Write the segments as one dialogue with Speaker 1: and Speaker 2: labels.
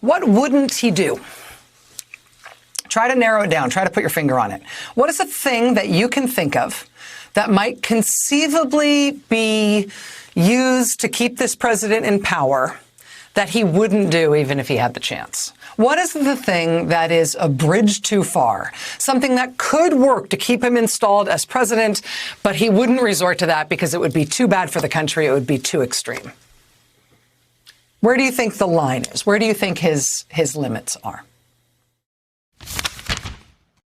Speaker 1: What wouldn't he do? Try to narrow it down. Try to put your finger on it. What is a thing that you can think of that might conceivably be used to keep this president in power that he wouldn't do even if he had the chance? What is the thing that is a bridge too far? Something that could work to keep him installed as president, but he wouldn't resort to that because it would be too bad for the country. It would be too extreme. Where do you think the line is? Where do you think his limits are?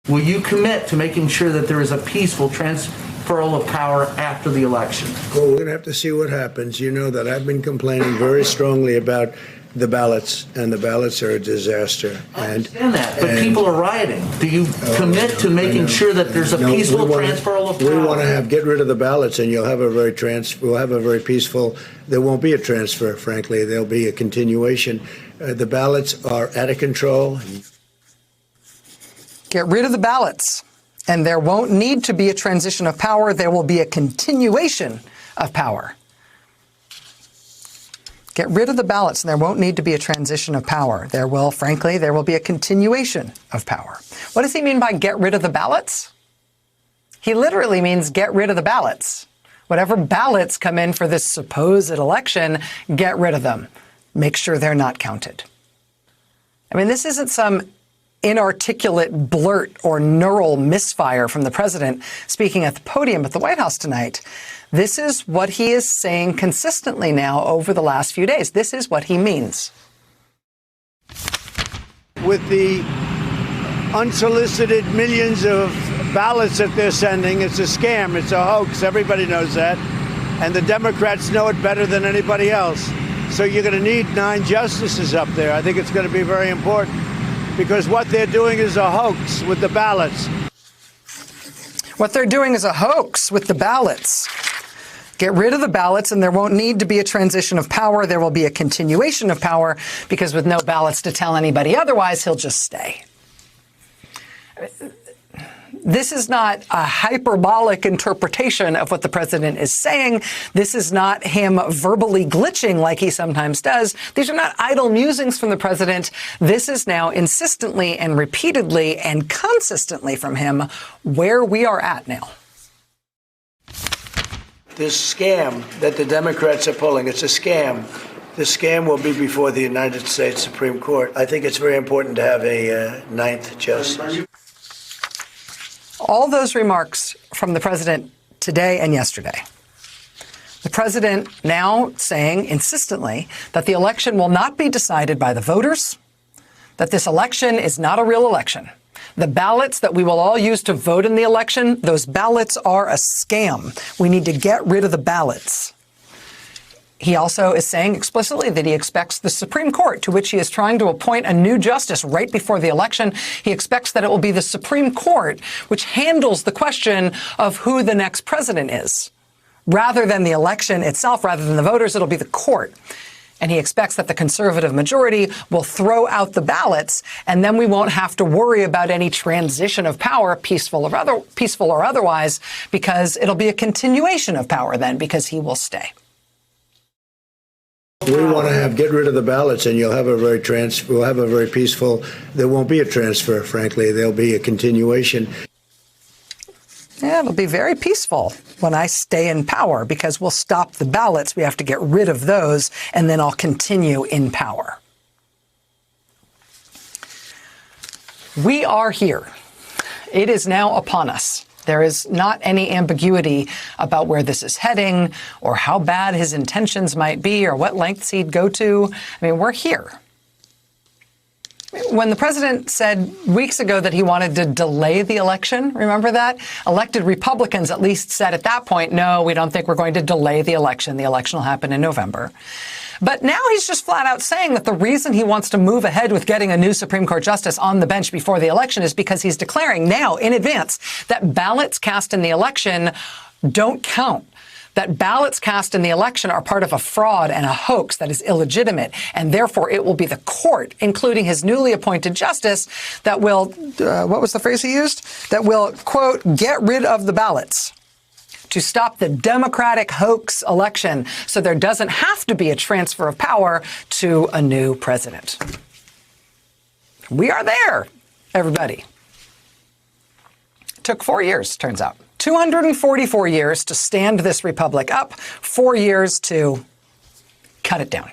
Speaker 2: Will you commit to making sure that there is a peaceful transferal of power after the election?
Speaker 3: Well, we're going to have to see what happens. You know that I've been complaining very strongly about the ballots, and the ballots are a disaster.
Speaker 2: I understand that, but people are rioting. Do you commit to making sure that there's a peaceful transferal of power?
Speaker 3: We want to get rid of the ballots, and we'll have a very peaceful. There won't be a transfer, frankly. There'll be a continuation. The ballots are out of control.
Speaker 1: Get rid of the ballots, and there won't need to be a transition of power. There will be a continuation of power. Get rid of the ballots, and there won't need to be a transition of power. There will be a continuation of power. What does he mean by get rid of the ballots? He literally means get rid of the ballots. Whatever ballots come in for this supposed election, get rid of them. Make sure they're not counted. I mean, this isn't some inarticulate blurt or neural misfire from the president speaking at the podium at the White House tonight. This is what he is saying consistently now over the last few days. This is what he means.
Speaker 3: With the unsolicited millions of ballots that they're sending, it's a scam, it's a hoax. Everybody knows that. And the Democrats know it better than anybody else. So you're going to need 9 justices up there. I think it's going to be very important, because what they're doing is a hoax with the ballots.
Speaker 1: What they're doing is a hoax with the ballots. Get rid of the ballots, and there won't need to be a transition of power. There will be a continuation of power, because with no ballots to tell anybody otherwise, he'll just stay. This is not a hyperbolic interpretation of what the president is saying. This is not him verbally glitching like he sometimes does. These are not idle musings from the president. This is now insistently and repeatedly and consistently from him where we are at now.
Speaker 3: This scam that the Democrats are pulling, it's a scam. The scam will be before the United States Supreme Court. I think it's very important to have a 9th justice.
Speaker 1: All those remarks from the president today and yesterday. The president now saying insistently that the election will not be decided by the voters, that this election is not a real election. The ballots that we will all use to vote in the election, those ballots are a scam. We need to get rid of the ballots. He also is saying explicitly that he expects the Supreme Court, to which he is trying to appoint a new justice right before the election, he expects that it will be the Supreme Court which handles the question of who the next president is. Rather than the election itself, rather than the voters, it'll be the court. And he expects that the conservative majority will throw out the ballots, and then we won't have to worry about any transition of power, peaceful or otherwise, because it'll be a continuation of power then, because he will stay.
Speaker 3: We want to get rid of the ballots, and we'll have a very peaceful. There won't be a transfer, frankly. There'll be a continuation.
Speaker 1: Yeah, it'll be very peaceful when I stay in power, because we'll stop the ballots. We have to get rid of those, and then I'll continue in power. We are here. It is now upon us. There is not any ambiguity about where this is heading or how bad his intentions might be or what lengths he'd go to. I mean, we're here. When the president said weeks ago that he wanted to delay the election, remember that? Elected Republicans at least said at that point, no, we don't think we're going to delay the election. The election will happen in November. But now he's just flat out saying that the reason he wants to move ahead with getting a new Supreme Court justice on the bench before the election is because he's declaring now in advance that ballots cast in the election don't count. That ballots cast in the election are part of a fraud and a hoax that is illegitimate, and therefore it will be the court, including his newly appointed justice, that will, what was the phrase he used? That will, quote, get rid of the ballots to stop the Democratic hoax election so there doesn't have to be a transfer of power to a new president. We are there, everybody. Took 4 years, turns out. 244 years to stand this republic up, 4 years to cut it down.